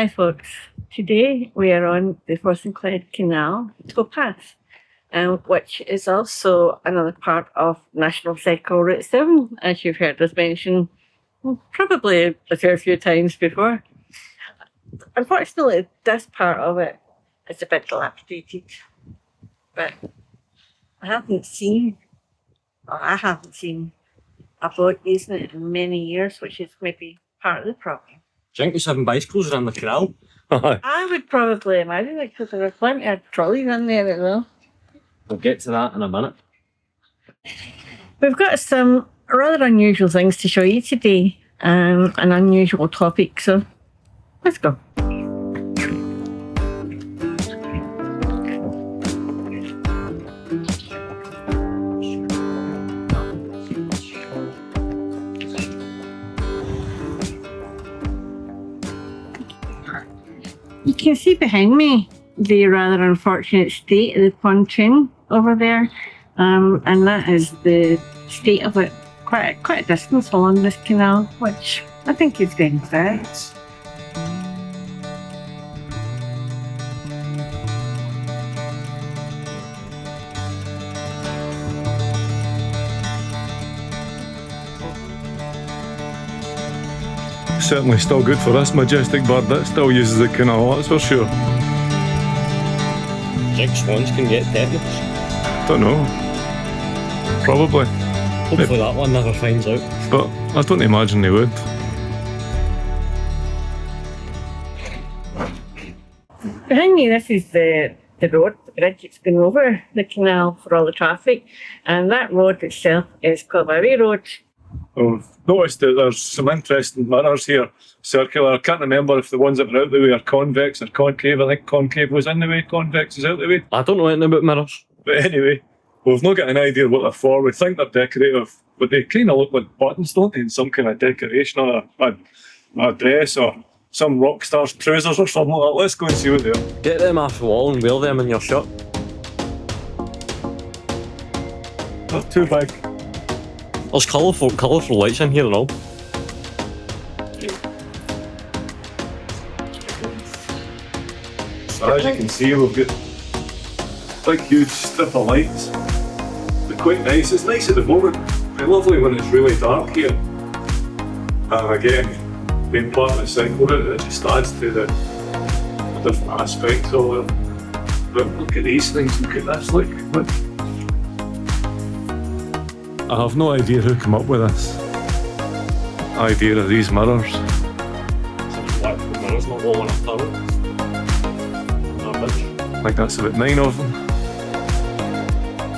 Hi folks, today we are on the Forth Clyde Canal towpath, which is also another part of National Cycle Route 7, as you've heard us mention probably a fair few times before. Unfortunately, this part of it is a bit dilapidated, but I haven't seen a boat using it in many years, which is maybe part of the problem. Do you think he's having bicycles around the canal? I would probably imagine it because there are plenty of trolleys in there as well. We'll get to that in a minute. We've got some rather unusual things to show you today, an unusual topic, so let's go. You can see behind me the rather unfortunate state of the pontoon over there, and that is the state of it quite a distance along this canal, which I think is very sad. Certainly still good for this majestic bird that still uses the canal, that's for sure. Do you think swans can get tetanus? Don't know. Probably. Hopefully that one never finds out. But I don't imagine they would. Behind me, this is the road, the bridge that's been over the canal for all the traffic, and that road itself is called Bowie Road. I've noticed that there's some interesting mirrors here, circular. I can't remember if the ones that are out the way are convex or concave. I think concave was in the way, convex is out the way. I don't know anything about mirrors. But anyway, we've not got an idea what they're for. We think they're decorative, but they kind of look like buttons, don't they? In some kind of decoration or a dress or some rock star's trousers or something like that. Let's go and see what they are. Get them off the wall and wear them in your shirt. They're too big. There's colourful lights in here and all. So as you can see, we've got big huge strip of lights. They're quite nice. It's nice at the moment. It's lovely when it's really dark here. And again, being part of the cycle route, it just adds to the different aspects of it. But look at these things, look at this, look. I have no idea who came up with this idea of these mirrors. What? The mirror's not all in a tower? I think that's about 9 of them.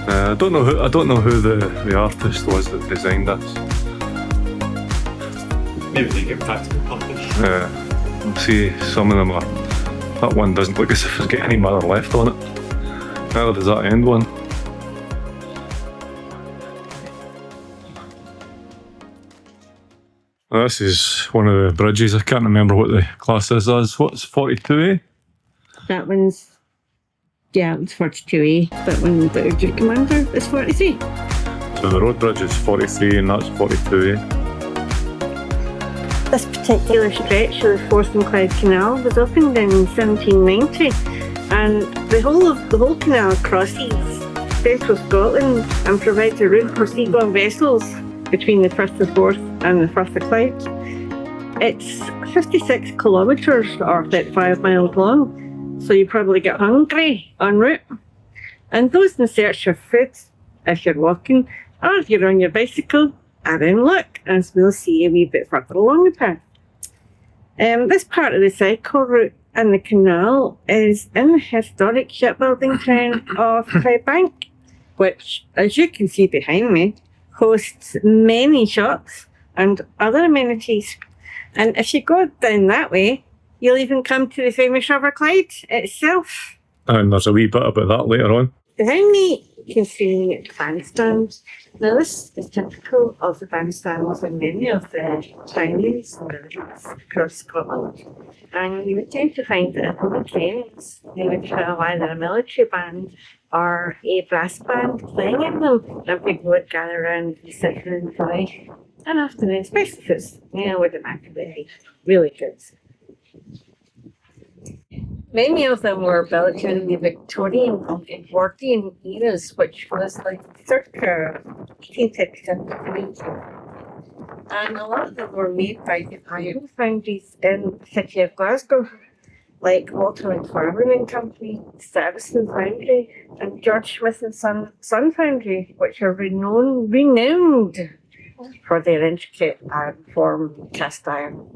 I don't know who the artist was that designed this. Maybe they get practical purpose. We'll see, some of them are. That one doesn't look as if there's got any mirror left on it. Neither does that end one. This is one of the bridges. I can't remember what the class is as. What's 42A? That one's, yeah, it's 42A, but when the Brigadier Commander is 43. So the road bridge is 43 and that's 42A. This particular stretch of the Forth Clyde Canal was opened in 1790, and the whole canal crosses central Scotland and provides a route for seagoing vessels between the Firth of Forth and the Forth of Clyde. It's 56 kilometres or 35 miles long, so you probably get hungry en route. And those in search of food, if you're walking or if you're on your bicycle, are in luck, as we'll see a wee bit further along the path. This part of the cycle route and the canal is in the historic shipbuilding town of Clydebank, which, as you can see behind me, hosts many shops and other amenities. And if you go down that way, you'll even come to the famous River Clyde itself. And there's a wee bit about that later on. Behind me, you can see the bandstand. Now, this is typical of the bandstands in many of the towns and villages across Scotland. And you would tend to find that on weekends, they would have either a military band or a brass band playing in them, and people would gather around and sit and enjoy an afternoon, especially if it's, with the back of the head. Really good. Many of them were built in the Victorian and Edwardian eras, which was like circa 1860. And a lot of them were made by the iron foundries in the city of Glasgow, like Walter McFarlane and Company, Saracen Foundry, and George Smith and Son Foundry, which are renowned for their intricate iron form cast iron.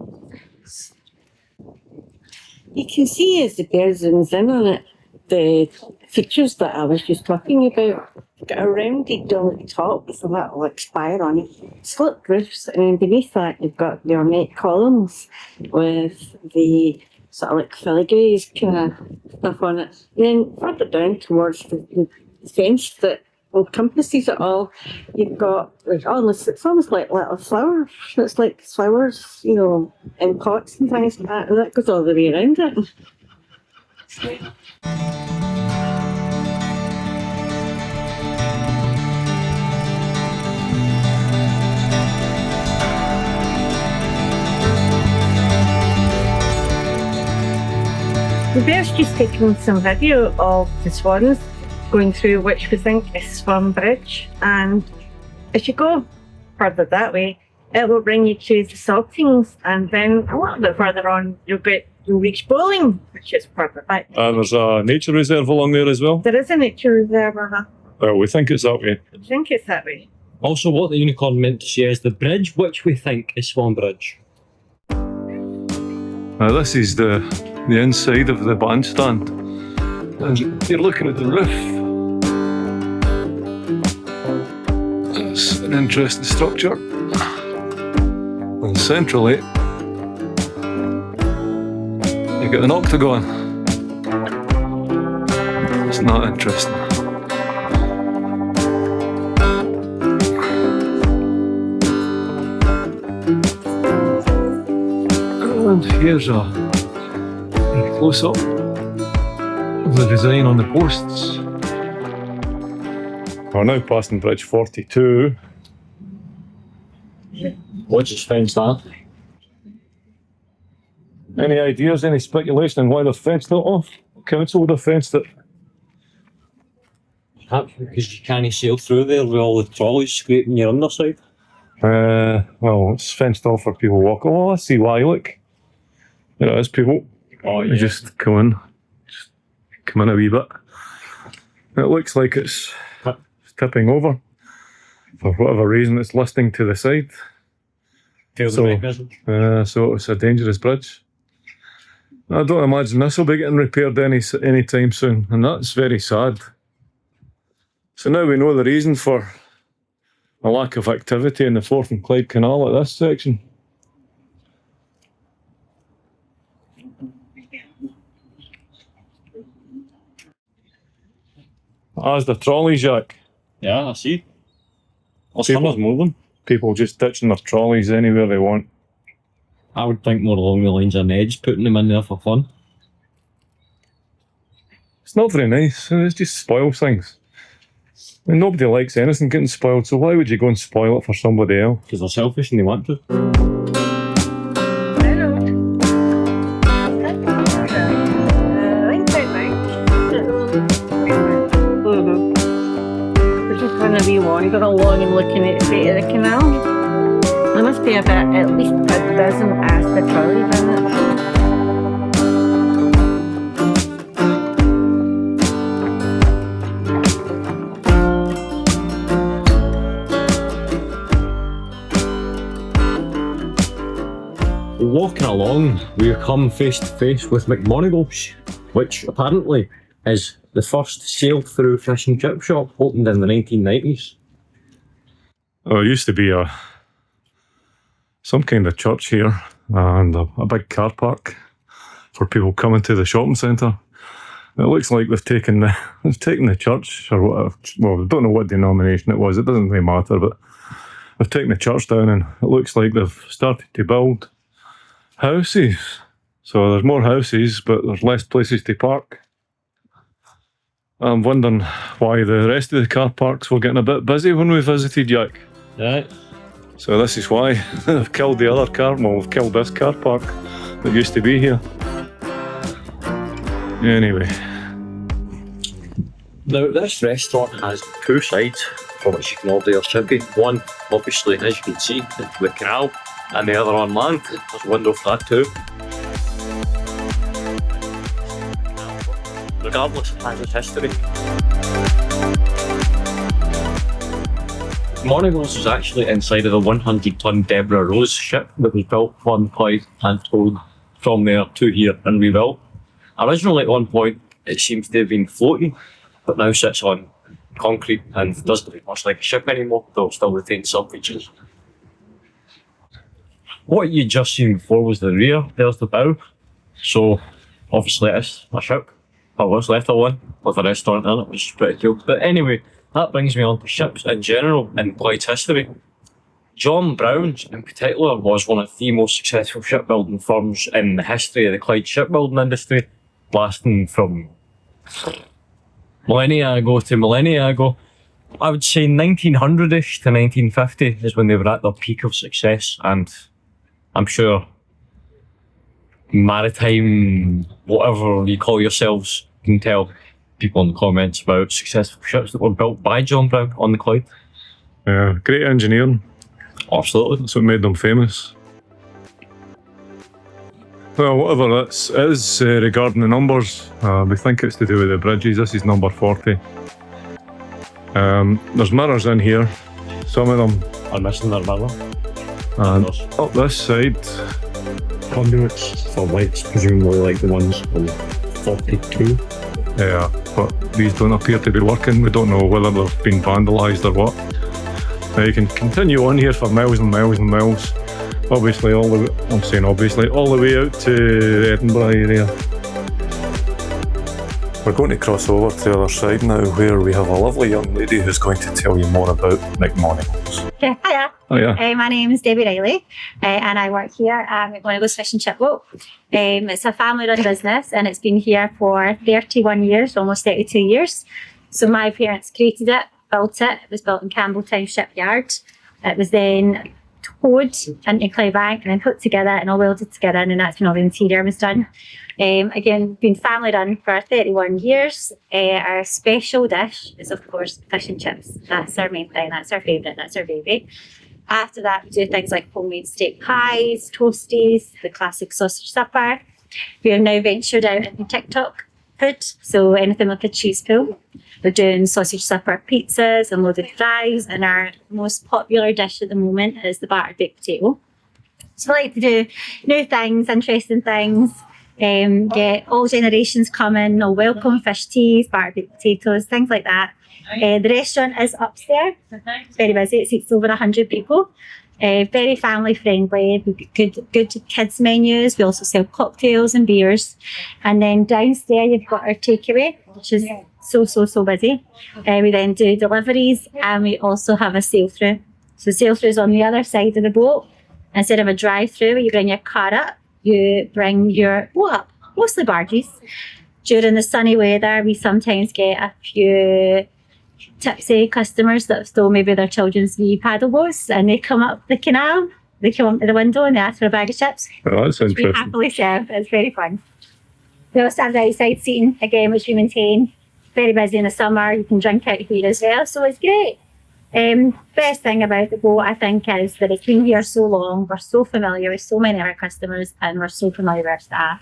You can see as the bear zooms in on it, the features that I was just talking about. You've got a rounded dome at the top with a little like spire on it, sloped roofs, and then beneath that you've got the ornate columns with the sort of like filigrees kind of stuff on it. And then further down towards the fence that encompasses it all, you've got like it's almost like little flowers. It's like flowers, you know, in pots and things like that, and that goes all the way around it. The bear's just taken some video of the swans going through which we think is Swan Bridge, and as you go further that way it will bring you to the Saltings, and then a little bit further on you'll reach Bowling, which is further back. There's a nature reserve along there as well. There is a nature reserve, Well, we think it's that way. I think it's that way. Also, what the unicorn meant to say is the bridge which we think is Swan Bridge. Now this is the inside of the bandstand, and you're looking at the roof. It's an interesting structure. And centrally, you get an octagon. It's not interesting. And here's a close-up of the design on the posts. We're now passing bridge 42. Which is fenced off. Any ideas, any speculation on why they're fenced it off? Council would have fenced it. Perhaps because you can't sail through there with all the trolleys scraping your underside. Well, it's fenced off for people walking. Oh, I see why, look. There it is, people. Oh, They just come in a wee bit. It looks like it's tipping over. For whatever reason, it's listing to the side. So it's a dangerous bridge. I don't imagine this will be getting repaired any time soon, and that's very sad. So now we know the reason for a lack of activity in the Forth and Clyde Canal at this section. As the trolleys, Jack. Yeah, I see. There's People- hundreds more of them. People just ditching their trolleys anywhere they want. I would think more along the lines of Ned's putting them in there for fun. It's not very nice. It just spoils things. And nobody likes anything getting spoiled, so why would you go and spoil it for somebody else? Because they're selfish and they want to. We're just going to be wandering along and looking at the state of the canal. There must be about at least a dozen Asda trolleys in it. Walking along, we come face to face with McMonagle's, which apparently is the first sail-through fish and chip shop, opened in the 1990s. Oh, there used to be some kind of church here and a big car park for people coming to the shopping centre. It looks like they've taken the church or whatever. Well, I don't know what denomination it was. It doesn't really matter, but they've taken the church down, and it looks like they've started to build houses. So there's more houses, but there's less places to park. I'm wondering why the rest of the car parks were getting a bit busy when we visited, Jack. Right. So this is why they've killed the other car. Well, they've killed this car park that used to be here. Anyway. Now, this restaurant has two sides from which you can order your chippy. One, obviously, as you can see, the canal, and the other on land. There's a window for that too. Regardless, it has its history. Monagles was actually inside of the 100-ton Deborah Rose ship that was built on Clyde and towed from there to here and rebuilt. Originally, at one point, it seems to have been floating, but now sits on concrete and doesn't look much like a ship anymore, though it still retains some features. What you just seen before was the rear. There's the bow. So, obviously, it's a ship. Or what's left of one, with a restaurant in it, which is pretty cool. But anyway, that brings me on to ships in general in Clyde's history. John Brown's in particular was one of the most successful shipbuilding firms in the history of the Clyde shipbuilding industry, lasting from millennia ago to millennia ago. I would say 1900-ish to 1950 is when they were at their peak of success, and I'm sure maritime, whatever you call yourselves, can tell people in the comments about successful ships that were built by John Brown on the Clyde. Yeah, great engineering. Absolutely. That's what made them famous. Well, whatever it is regarding the numbers, we think it's to do with the bridges. This is number 40. There's mirrors in here. Some of them are missing their mirror. And up this side, conduits for lights, presumably like the ones on 42. Yeah, but these don't appear to be working. We don't know whether they've been vandalised or what. Now you can continue on here for miles and miles and miles. Obviously, all the way out to Edinburgh area. We're going to cross over to the other side now, where we have a lovely young lady who's going to tell you more about McMonagles. Yeah, hiya. Oh yeah. My name is Debbie Riley, and I work here at McMonagles Fish and Chip Boat. It's a family-run business, and it's been here for 31 years, almost 32 years. So my parents created it, built it. It was built in Campbelltown Shipyard. It was then towed into Clydebank and then put together and all welded together, and then that's when all the interior was done. Again, been family run for 31 years. Our special dish is, of course, fish and chips. That's our main thing. That's our favourite. That's our baby. After that, we do things like homemade steak pies, toasties, the classic sausage supper. We have now ventured out into TikTok food, so anything like a cheese pool. We're doing sausage supper pizzas and loaded fries, and our most popular dish at the moment is the battered baked potato. So I like to do new things, interesting things, get all generations coming, all welcome fish teas, battered baked potatoes, things like that. The restaurant is upstairs. It's very busy. It seats over 100 people. Very family friendly. We've got good kids menus. We also sell cocktails and beers. And then downstairs you've got our takeaway, which is so busy. We then do deliveries, and we also have a sail-through. So sail-through is on the other side of the boat. Instead of a drive-through where you bring your car up, you bring your boat up, mostly barges. During the sunny weather, we sometimes get a few tipsy customers that have stole maybe their children's wee paddle boats, and they come up the canal, they come up to the window and they ask for a bag of chips. Oh, that's interesting. We happily serve. It's very fun. We also have the outside seating, again, which we maintain. Very busy in the summer. You can drink out here as well, so it's great. Best thing about the boat, I think, is that it's been here so long. We're so familiar with so many of our customers, and we're so familiar with our staff.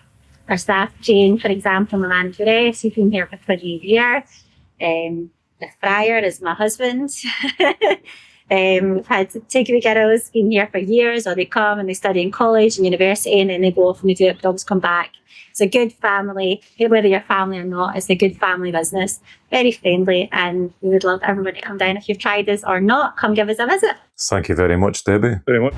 Our staff, Jane, for example, my manageress, who's been here for 20 years. The fryer is my husband. We've had takeaway girls been here for years, or they come and they study in college and university, and then they go off and they do it, but always come back. It's a good family, whether you're family or not, it's a good family business. Very friendly, and we would love everybody to come down. If you've tried us or not, come give us a visit. Thank you very much, Debbie. Very much.